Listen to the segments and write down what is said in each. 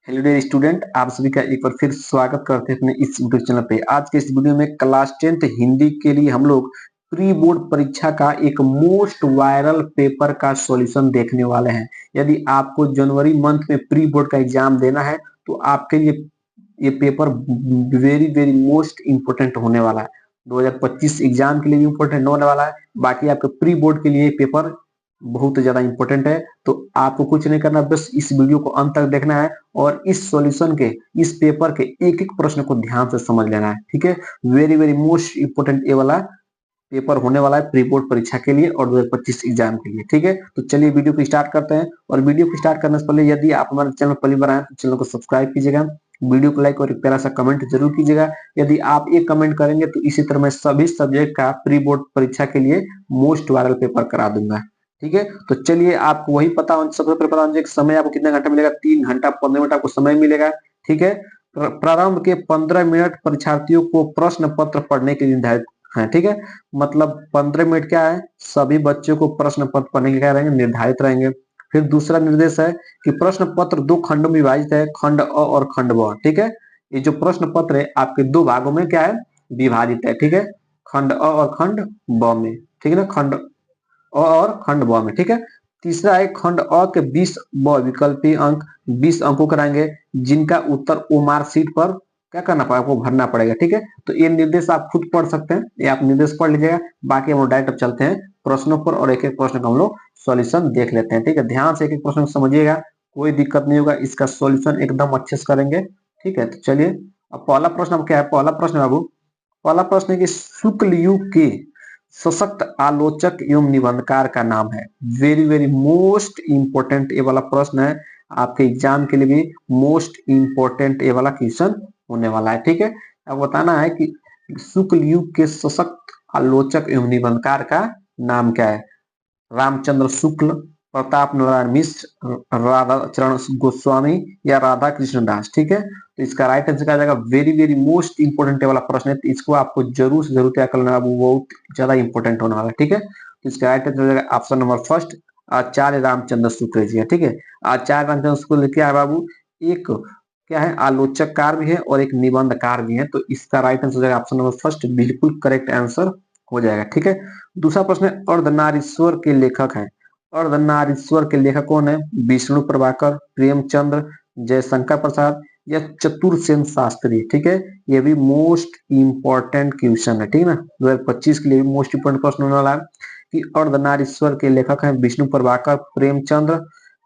Hello dear student, आप सभी का एक बार फिर स्वागत करते हैं अपने इस यूट्यूब चैनल पे। आज के इस वीडियो में क्लास 10th हिंदी के लिए हम लोग प्री बोर्ड परीक्षा का एक मोस्ट वायरल पेपर का सॉल्यूशन देखने वाले हैं। यदि आपको जनवरी मंथ में प्री बोर्ड का एग्जाम देना है तो आपके लिए ये paper very very most important होने वाला है। 2025 एग्जाम के लिए भी इंपोर्टेंट होने वाला है। बाकी आपके प्री बोर्ड के लिए पेपर बहुत ज्यादा इंपॉर्टेंट है। तो आपको कुछ नहीं करना, बस इस वीडियो को अंत तक देखना है और इस सॉल्यूशन के, इस पेपर के एक एक प्रश्न को ध्यान से समझ लेना है। ठीक है, वेरी वेरी मोस्ट इंपोर्टेंट ये वाला पेपर होने वाला है प्री बोर्ड परीक्षा के लिए और 2025 एग्जाम के लिए। ठीक है, तो चलिए वीडियो को स्टार्ट करते हैं। और वीडियो को स्टार्ट करने से पहले यदि आप हमारे चैनल पहली बार आए तो चैनल को सब्सक्राइब कीजिएगा, वीडियो को लाइक और एक प्यारा सा कमेंट जरूर कीजिएगा। यदि आप एक कमेंट करेंगे तो इसी तरह मैं सभी सब्जेक्ट का प्री बोर्ड परीक्षा के लिए मोस्ट वायरल पेपर करा दूंगा। ठीक है, तो चलिए आपको वही पता सबसे पहले पता होना चाहिए समय आपको कितना घंटा मिलेगा। 3 घंटा 15 मिनट आपको समय मिलेगा। ठीक है, प्रारंभ के 15 मिनट परीक्षार्थियों को प्रश्न पत्र पढ़ने के लिए निर्धारित है। ठीक है, मतलब 15 मिनट क्या है, सभी बच्चों को प्रश्न पत्र पढ़ने के क्या रहेंगे, निर्धारित रहेंगे। फिर दूसरा निर्देश है कि प्रश्न पत्र 2 खंडों में विभाजित है, खंड अ और खंड ब। ठीक है, ये जो प्रश्न पत्र है आपके 2 भागों में क्या है, विभाजित है। ठीक है, खंड अ और खंड ब में। ठीक है ना, खंड अ और खंड ब में। ठीक है, तीसरा है खंड अ के 20 ब विकल्पीय अंक 20 अंकों कराएंगे, जिनका उत्तर ओ मार्कशीट पर क्या करना पड़ेगा, आपको भरना पड़ेगा। ठीक है, तो ये निर्देश आप खुद पढ़ सकते हैं, ये आप निर्देश पढ़ लीजिएगा। बाकी हम लोग डायरेक्ट चलते हैं प्रश्नों पर और एक एक प्रश्न का हम लोग सॉल्यूशन देख लेते हैं। ठीक है, ध्यान से एक एक प्रश्न समझिएगा, कोई दिक्कत नहीं होगा, इसका सॉल्यूशन एकदम अच्छे से करेंगे। ठीक है, तो चलिए अब पहला प्रश्न अब क्या है, पहला प्रश्न बाबू, पहला प्रश्न है कि शुक्ल युग के सशक्त आलोचक एवं निबंधकार का नाम है। वेरी वेरी मोस्ट इंपोर्टेंट ये वाला प्रश्न है, आपके एग्जाम के लिए भी मोस्ट इंपोर्टेंट ये वाला क्वेश्चन होने वाला है। ठीक है, अब बताना है कि शुक्ल युग के सशक्त आलोचक एवं निबंधकार का नाम क्या है। रामचंद्र शुक्ल, प्रताप नारायण मिश्र, राधा चरण गोस्वामी या राधा कृष्ण दास। ठीक है, तो इसका राइट आंसर क्या आ जाएगा, वेरी वेरी मोस्ट इंपोर्टेंट वाला प्रश्न है, तो इसको आपको जरूर से जरूर क्या करना है, वो बहुत ज्यादा इंपोर्टेंट होने वाला है। ठीक है, तो इसका राइट आंसर हो जाएगा ऑप्शन नंबर फर्स्ट, आचार्य रामचंद्र शुक्ल जी है। ठीक है, आचार्य रामचंद्र शुक्ल क्या है बाबू, एक क्या है, आलोचककार भी है और एक निबंधकार भी है। तो इसका राइट आंसर हो जाएगा ऑप्शन नंबर फर्स्ट, बिल्कुल करेक्ट आंसर हो जाएगा। ठीक है, दूसरा प्रश्न है अर्धनारीश्वर के लेखक हैं। अर्धनारीश्वर के लेखक कौन है, विष्णु प्रभाकर, प्रेमचंद्र, जयशंकर प्रसाद या चतुर्सेन शास्त्री। ठीक है, ये भी मोस्ट इंपॉर्टेंट क्वेश्चन है। ठीक है ना, 2025 के लिए भी मोस्ट इंपोर्टेंट प्रश्न होने वाला है कि अर्धनारीश्वर के लेखक हैं विष्णु प्रभाकर, प्रेमचंद्र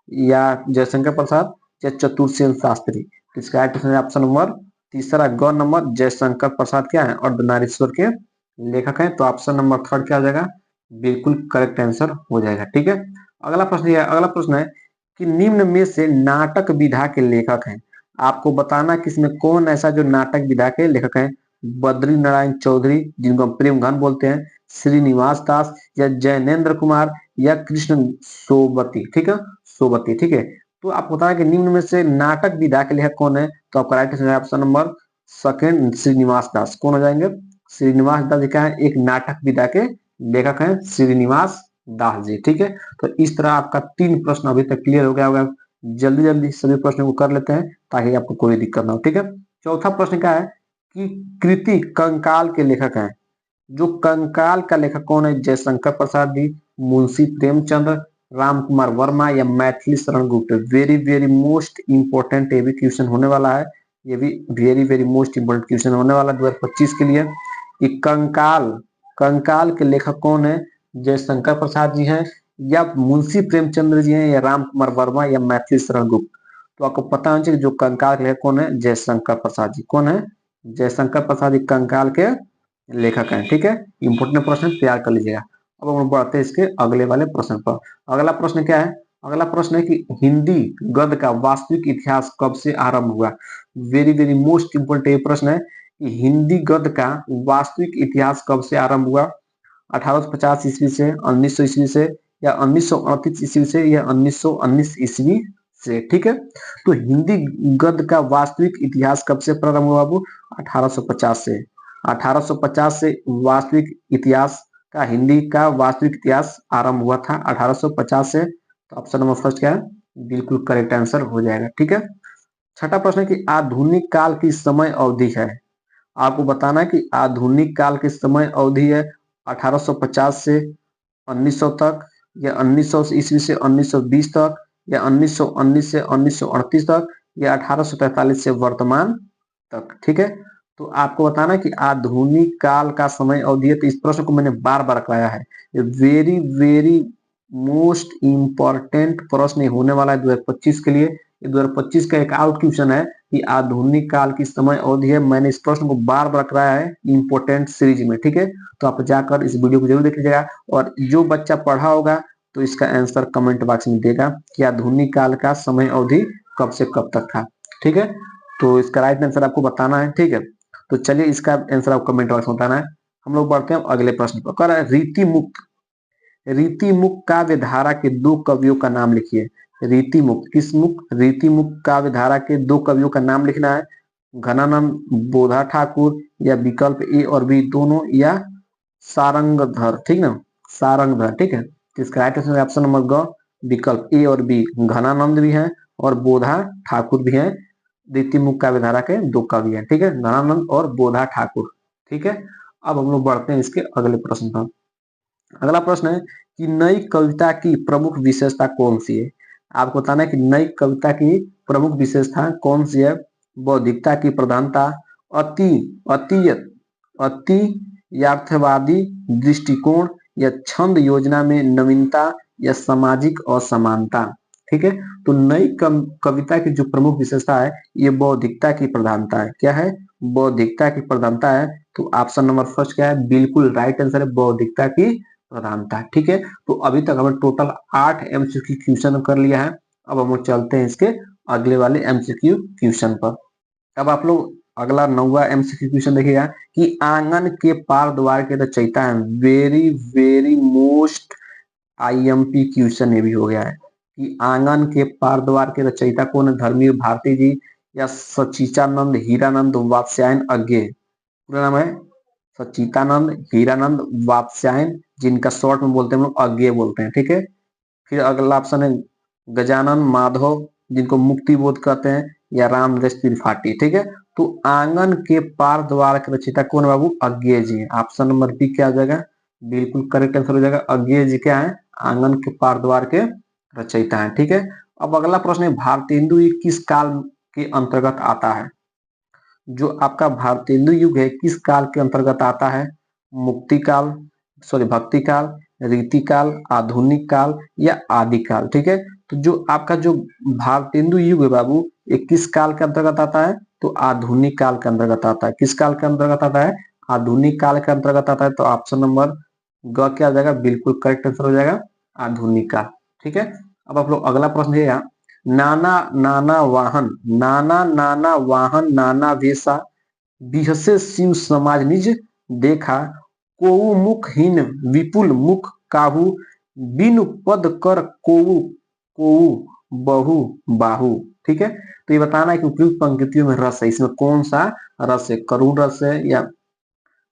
या जयशंकर प्रसाद या चतुर्सेन शास्त्री। तो इसका राइट आंसर ऑप्शन नंबर तीसरा, ग नंबर, जयशंकर प्रसाद क्या है, अर्धनारीश्वर के लेखक हैं। तो ऑप्शन नंबर थर्ड क्या हो जाएगा, बिल्कुल करेक्ट आंसर हो जाएगा। ठीक है, अगला प्रश्न है कि निम्न में से नाटक विधा के लेखक हैं। आपको बताना कि इसमें कौन ऐसा जो नाटक विधा के लेखक हैं, बद्री नारायण चौधरी जिनको हम प्रेम घन बोलते हैं, श्रीनिवास दास या जैनेन्द्र कुमार या कृष्ण सोबती। ठीक है, सोबती। ठीक है, तो आपको बताना कि निम्न में से नाटक विधा के लेखक कौन है, तो आपका right answer option number second, Srinivas Das. कौन हो जाएंगे, श्रीनिवास दास जी क्या है, एक नाटक विधा के लेखक हैं श्रीनिवास दास जी। ठीक है, तो इस तरह आपका 3 प्रश्न अभी तक क्लियर हो गया होगा। जल्दी जल्दी सभी प्रश्नों को कर लेते हैं ताकि आपको कोई दिक्कत ना हो। ठीक है, चौथा प्रश्न क्या है कि कृति कंकाल के लेखक हैं। जो कंकाल का लेखक कौन है, जयशंकर प्रसाद जी, मुंशी प्रेमचंद्र, राम कुमार वर्मा या Maithili Sharan Gupt. Very very most important ये भी क्वेश्चन होने वाला है, ये भी very very most important question होने वाला है 2025 के लिए कि कंकाल, कंकाल के लेखक कौन है, जयशंकर प्रसाद जी हैं या मुंशी प्रेमचंद्र जी हैं या राम कुमार वर्मा या मैथिली शरण गुप्त। तो आपको पता होना चाहिए जो कंकाल के लेखक कौन है, जयशंकर प्रसाद जी। कौन है, जयशंकर प्रसाद जी कंकाल के लेखक हैं। ठीक है, इंपोर्टेंट प्रश्न तैयार कर लीजिएगा। अब हम बढ़ते हैं इसके अगले वाले प्रश्न पर। अगला प्रश्न क्या है, अगला प्रश्न है कि हिंदी गद्य का वास्तविक इतिहास कब से आरंभ हुआ। वेरी वेरी मोस्ट इंपोर्टेंट ये प्रश्न है कि हिंदी गद्य का वास्तविक इतिहास कब से आरंभ हुआ। 1850 ईस्वी से, 1900 ईस्वी से या 1938 ईस्वी से या 1919 ईस्वी से। ठीक है, तो हिंदी गद्य का वास्तविक इतिहास कब से प्रारंभ हुआ बाबू, 1850 से। 1850 से वास्तविक इतिहास का, हिंदी का वास्तविक इतिहास आरंभ हुआ था 1850 से। तो ऑप्शन नंबर फर्स्ट क्या है, बिल्कुल करेक्ट आंसर हो जाएगा। ठीक है, छठा प्रश्न है कि आधुनिक काल की समय अवधि है। आपको बताना है कि आधुनिक काल की समय अवधि है 1850 से 1900 तक, या 1900 ईस्वी से 1920 तक, या 1919 से 1938 तक, या 1843 से वर्तमान तक। ठीक है, तो आपको बताना है कि आधुनिक काल का समय अवधि है। तो इस प्रश्न को मैंने बार बार कराया है, ये वेरी वेरी मोस्ट इंपॉर्टेंट प्रश्न होने वाला है 2025 के लिए। 2025 का एक आउट क्वेश्चन है कि आधुनिक काल की समय अवधि है। मैंने इस प्रश्न को बार बार कराया है इंपोर्टेंट सीरीज में। ठीक है, तो आप जाकर इस वीडियो को जरूर देख लीजिएगा, और जो बच्चा पढ़ा होगा तो इसका आंसर कमेंट बॉक्स में देगा कि आधुनिक काल का समय अवधि कब से कब तक था। ठीक है, तो इसका राइट आंसर आपको बताना है। ठीक है, तो चलिए इसका आंसर आपको कमेंट बॉक्स में बताना है। हम लोग बढ़ते हैं अगले प्रश्न पर। कह रहा है रीति मुक्त, रीति मुक्त काव्य धारा के दो कवियों का नाम लिखिए। रीति मुक्त, किस मुक्त? रीति मुक्त काव्य धारा के दो कवियों का नाम लिखना है। घनानंद बोधा ठाकुर, या विकल्प ए और बी दोनों, या सारंगधर। ठीक ना, सारंगधर। ठीक है, तो इसका राइट आंसर ऑप्शन नंबर ग, विकल्प ए और बी। घनानंद भी है और बोधा ठाकुर भी है, रीति मुक्त काव्य धारा के दो कवि हैं। ठीक है, घनानंद और बोधा ठाकुर। ठीक है, अब हम लोग बढ़ते हैं इसके अगले प्रश्न पर। अगला प्रश्न है कि नई कविता की प्रमुख विशेषता कौन सी है। आपको बताना है कि नई कविता की प्रमुख विशेषता कौन सी है। बौद्धिकता की प्रधानता, अति अति अति यथार्थवादी दृष्टिकोण, या छंद योजना में नवीनता, या सामाजिक असमानता। ठीक है, तो नई कविता की जो प्रमुख विशेषता है ये बौद्धिकता की प्रधानता है। क्या है? बौद्धिकता की प्रधानता है। तो ऑप्शन नंबर फर्स्ट क्या है? बिल्कुल राइट आंसर है बौद्धिकता की प्रधानता। ठीक है, तो अभी तक हमने टोटल 8 एमसीक्यू क्वेश्चन कर लिया है। अब हम चलते हैं इसके अगले वाले एमसीक्यू क्वेश्चन पर। अब आप लोग अगला 9वां एमसीक्यू क्वेश्चन देखिएगा कि आंगन के पार द्वार के रचयिता है। Very very most IMP question ये भी हो गया है कि आंगन के पार द्वार के रचयिता कौन है? धर्मवीर भारती जी, या सचिचानंद हीरानंद वात्स्यायन अज्ञे। पूरा नाम है सचितानंद हीरानंद वात्स्यायन, जिनका शॉर्ट में बोलते हैं हम लोग अज्ञे बोलते हैं। ठीक है, फिर अगला ऑप्शन है गजानन माधव, जिनको मुक्ति बोध कहते हैं, या रामदास त्रिपाठी। ठीक है, तो आंगन के पार द्वार के रचयिता कौन बाबू? अज्ञे जी। ऑप्शन नंबर बी क्या हो जाएगा? बिल्कुल करेक्ट आंसर हो जाएगा। अज्ञे जी क्या है? आंगन के पार द्वार के रचयिता है। ठीक है, अब अगला प्रश्न है भारतेंदु ये किस काल के अंतर्गत आता है? जो आपका भारतेंदु युग है किस काल के अंतर्गत आता है? मुक्ति काल, सॉरी भक्ति काल, रीति काल, आधुनिक काल, या आदि काल। ठीक है, तो जो आपका जो भारतेंदु युग है बाबू ये किस काल के अंतर्गत आता है? तो आधुनिक काल के अंतर्गत आता है। किस काल के अंतर्गत आता है? आधुनिक काल के अंतर्गत आता है। तो ऑप्शन नंबर ग क्या हो जाएगा? बिल्कुल करेक्ट आंसर हो जाएगा आधुनिक काल। ठीक है, अब आप लोग अगला प्रश्न है नाना नाना वाहन, नाना नाना वाहन नाना वेशा, बिहसे शिव समाज निज देखा, कोउ मुखहीन विपुल मुख काहू, बिनु पद कर कोउ कोउ बहु बाहु। ठीक है, तो ये बताना है कि उपयुक्त पंक्तियों में रस है, इसमें कौन सा रस है? करुण रस है, या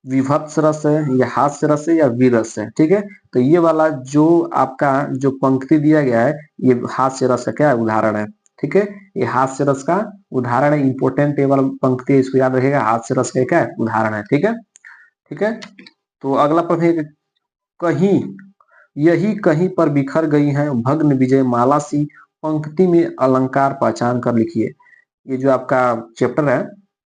विभत्स रस है, या हास्य रस है, या वीरस है। ठीक है, तो ये वाला जो आपका जो पंक्ति दिया गया है ये हास्य रस का क्या उदाहरण है। ठीक है, ये हास्य रस का उदाहरण है। इंपोर्टेंट ये वाला पंक्ति इसको याद रखिएगा, हास्य रस का क्या उदाहरण है। ठीक है, ठीक है, तो अगला प्रश्न है कहीं यही कहीं पर बिखर गई है भग्न विजय माला सी, पंक्ति में अलंकार पहचान कर लिखिए। ये जो आपका चैप्टर है,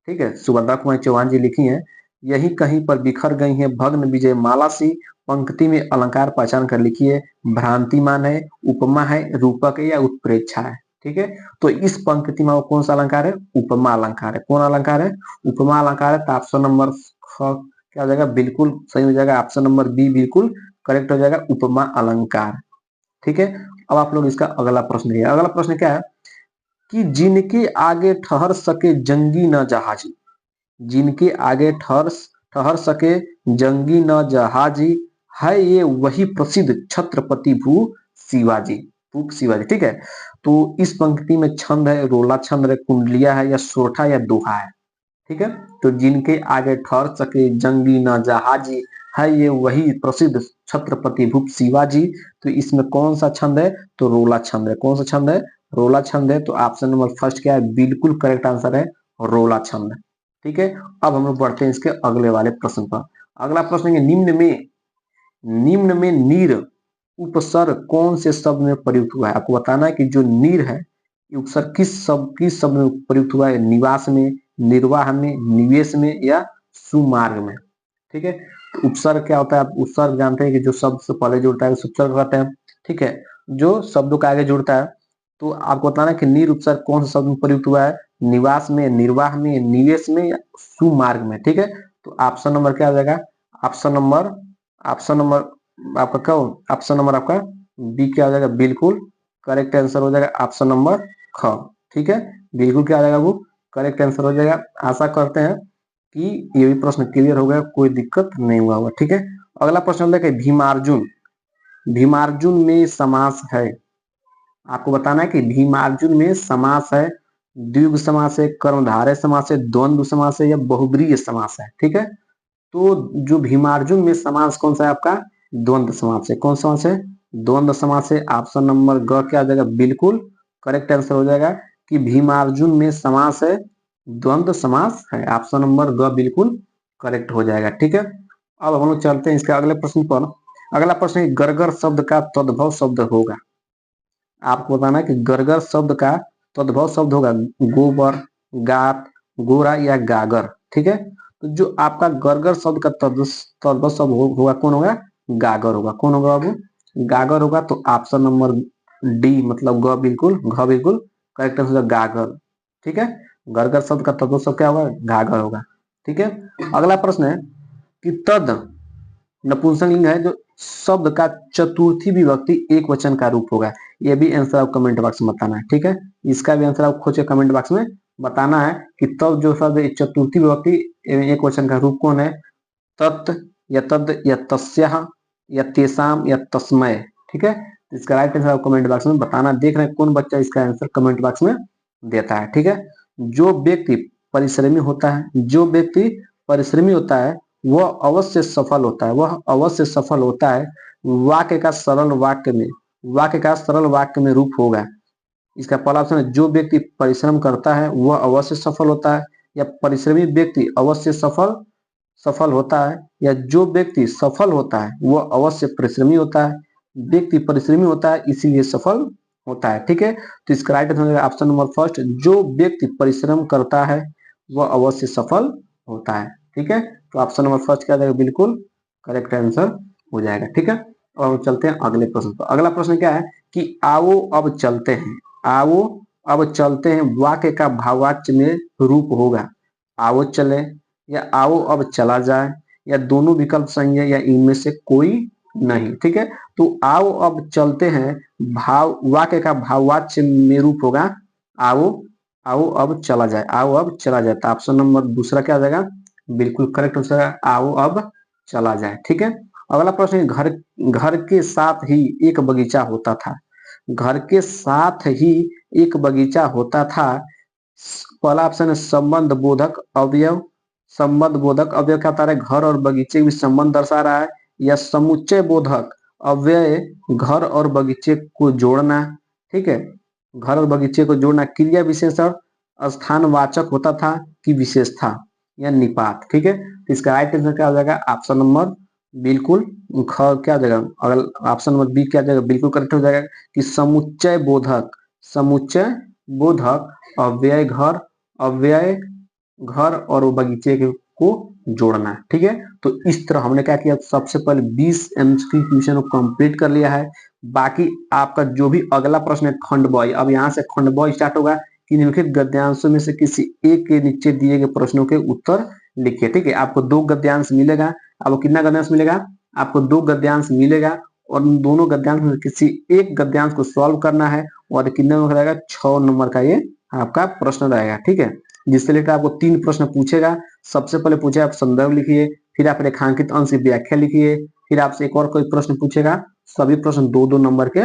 ठीक है, सुभद्रा कुमारी चौहान जी लिखी है। यही कहीं पर बिखर गई है भग्न विजय माला सी, पंक्ति में अलंकार पहचान कर लिखिए। भ्रांतिमान है, उपमा है, रूपक है, या उत्प्रेक्षा है। ठीक है, तो इस पंक्ति में कौन सा अलंकार है? उपमा अलंकार है। कौन अलंकार है? उपमा अलंकार है। तो ऑप्शन नंबर क्या हो जाएगा? बिल्कुल सही हो जाएगा। ऑप्शन नंबर बी बिल्कुल करेक्ट हो जाएगा, उपमा अलंकार। ठीक है, अब आप लोग इसका अगला प्रश्न है। अगला प्रश्न क्या है कि जिनके आगे ठहर सके जंगी न जहाजी, जिनके आगे ठहर सके जंगी न जहाजी, है ये वही प्रसिद्ध छत्रपति भू शिवाजी। भू शिवाजी। ठीक है, तो इस पंक्ति में छंद है, रोला छंद है, कुंडलिया है, या सोठा, या दोहा है। ठीक है, तो जिनके आगे ठहर सके जंगी न जहाजी, है ये वही प्रसिद्ध छत्रपति भूप शिवाजी। तो इसमें कौन सा छंद है? तो रोला छंद है। कौन सा छंद है? रोला छंद है, तो ऑप्शन नंबर फर्स्ट क्या है, बिल्कुल करेक्ट आंसर है रोला छंद। ठीक है, अब हम लोग बढ़ते हैं इसके अगले वाले प्रश्न पर। अगला प्रश्न है, निम्न में नीर उपसर्ग कौन से शब्द में प्रयुक्त हुआ है? आपको बताना है कि जो नीर है ये उपसर्ग किस शब्द में प्रयुक्त हुआ है, निवास में, निर्वाह में, निवेश में या सुमार्ग में। ठीक है, तो उपसर्ग क्या होता है? आप उपसर्ग जानते हैं कि जो शब्द से पहले जुड़ता है उसे उपसर्ग कहते हैं। ठीक है, जो शब्दों का आगे जुड़ता है, तो आपको बताना है कि नीर उपसर्ग कौन से शब्द में प्रयुक्त हुआ है, निवास में, निर्वाह में, निवेश में या सुमार्ग में। ठीक है, तो ऑप्शन नंबर क्या आ जाएगा? ऑप्शन नंबर आपका क्या? ऑप्शन नंबर आपका बी क्या हो जाएगा? बिल्कुल करेक्ट आंसर हो जाएगा ऑप्शन नंबर ख। ठीक है, बिल्कुल क्या आ जाएगा? वो करेक्ट आंसर हो जाएगा। आशा करते हैं कि ये भी प्रश्न क्लियर हो गया, कोई दिक्कत नहीं हुआ होगा। ठीक है, अगला प्रश्न है कि भीमार्जुन में समास है। आपको बताना है कि भीमार्जुन में समास है, द्विगु समास है, कर्मधारय समास है, द्वंद्व समास है या बहुब्रीहि समास है। ठीक है, तो जो भीमार्जुन में समास कौन सा है आपका? द्वंद्व समास है। कौन समास है? द्वंद्व समास है। ऑप्शन नंबर ग क्या आ जाएगा? बिल्कुल करेक्ट आंसर हो जाएगा कि भीमार्जुन में समास है, द्वंद्व समास है। ऑप्शन नंबर ग बिल्कुल करेक्ट हो जाएगा। ठीक है, अब हम लोग चलते हैं इसके अगले प्रश्न पर। अगला प्रश्न है, गरगर शब्द का तद्भव शब्द होगा। आपको बताना है कि गरगर शब्द का तद्भव शब्द होगा गोबर, गात, गोरा या गागर। ठीक है, तो जो आपका गरगर शब्द का तद्भव शब्द होगा कौन होगा? गागर होगा। कौन होगा बाबू? गागर होगा। तो ऑप्शन नंबर डी मतलब घ बिल्कुल करेक्ट आंसर गागर। ठीक है, गरगर शब्द का तद्भव शब्द क्या होगा? गागर होगा। ठीक है, अगला प्रश्न है कि तद नपुंसकलिंग है जो शब्द का चतुर्थी विभक्ति एक वचन का रूप होगा। ये भी आंसर आप कमेंट बॉक्स में बताना है। ठीक है, इसका भी आंसर आप खोज के कमेंट बॉक्स में बताना है कि तब जो शब्द चतुर्थी विभक्ति एक वचन का रूप कौन है? तत् या तद या तस्यः या तेसाम या तस्मय। ठीक है, इसका राइट आंसर आप कमेंट बॉक्स में बताना। देख रहे हैं कौन बच्चा इसका आंसर कमेंट बॉक्स में देता है। ठीक है, जो व्यक्ति परिश्रमी होता है, वह अवश्य सफल होता है, वाक्य का सरल वाक्य में रूप होगा। इसका पहला ऑप्शन है, जो व्यक्ति परिश्रम करता है वह अवश्य सफल होता है, या परिश्रमी व्यक्ति अवश्य सफल होता है, या जो व्यक्ति सफल होता है वह अवश्य परिश्रमी होता है, व्यक्ति परिश्रमी होता है इसीलिए सफल होता है। ठीक है, तो इसका right answer option number first, जो व्यक्ति परिश्रम करता है वह अवश्य सफल होता है। ठीक है, तो ऑप्शन नंबर फर्स्ट क्या जाएगा? बिल्कुल करेक्ट आंसर हो जाएगा। ठीक है, और हम चलते हैं अगले प्रश्न पर। अगला प्रश्न क्या है कि आओ अब चलते हैं वाक्य का भाववाच्य में रूप होगा आओ चले, या आओ अब चला जाए, या दोनों विकल्प सही है, या इनमें से कोई नहीं। ठीक है, तो आओ अब चलते हैं वाक्य का भाववाच्य में रूप होगा आओ आओ अब चला जाए, तो ऑप्शन नंबर दूसरा क्या आ जाएगा? बिल्कुल करेक्ट हो जाएगा, आओ अब चला जाए। ठीक है, अगला प्रश्न है, घर के साथ ही एक बगीचा होता था। घर के साथ ही एक बगीचा होता था। पहला ऑप्शन है संबंध बोधक अवयव क्या बता रहा है? घर और बगीचे के बीच संबंध दर्शा रहा है, या समुच्चय बोधक अव्यय घर और बगीचे को जोड़ना। ठीक है, घर और बगीचे को जोड़ना। क्रिया विशेषण स्थानवाचक होता था कि विशेष था, या निपात। ठीक है, तो इसका राइट आंसर क्या हो जाएगा? ऑप्शन नंबर बिल्कुल ख क्या हो जाएगा? अगर ऑप्शन नंबर बी क्या हो जाएगा? बिल्कुल करेक्ट हो जाएगा कि समुच्चय बोधक अव्यय घर और बगीचे को जोड़ना। ठीक है, तो इस तरह हमने क्या किया? सबसे पहले 20 एमसीक्यू क्वेश्चन को कंप्लीट कर लिया है। बाकी आपका जो भी अगला प्रश्न है खंड बॉय, अब यहाँ से खंड बॉय स्टार्ट होगा कि निम्नलिखित गद्यांशों में से किसी एक के नीचे दिए गए प्रश्नों के उत्तर लिखिए। ठीक है, आपको 2 गद्यांश मिलेगा। आपको कितना गद्यांश मिलेगा? आपको 2 गद्यांश मिलेगा, और उन दोनों गद्यांश में किसी एक गद्यांश को सॉल्व करना है, और कितने नंबर रहेगा? 6 नंबर का ये आपका प्रश्न रहेगा। ठीक है, जिससे लेकर आपको 3 प्रश्न पूछेगा। सबसे पहले पूछे आप संदर्भ लिखिए, फिर आप रेखांकित अंश की व्याख्या लिखिए, फिर आपसे एक और कोई प्रश्न पूछेगा। सभी प्रश्न 2-2 नंबर के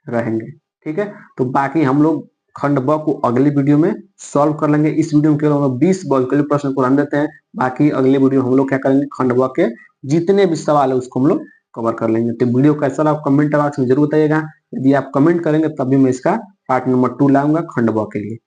रहेंगे। ठीक है, तो बाकी हम लोग खंड ब को अगली वीडियो में सॉल्व कर लेंगे। इस वीडियो में केवल 20 के प्रश्न को रन देते हैं। बाकी अगले वीडियो हम लोग क्या करेंगे? खंड ब के जितने भी सवाल है उसको हम लोग कवर कर लेंगे। तो वीडियो कैसा लगा कमेंट बॉक्स में जरूर बताइएगा। यदि आप कमेंट करेंगे तभी मैं इसका पार्ट नंबर 2 लाऊंगा खंड ब के लिए।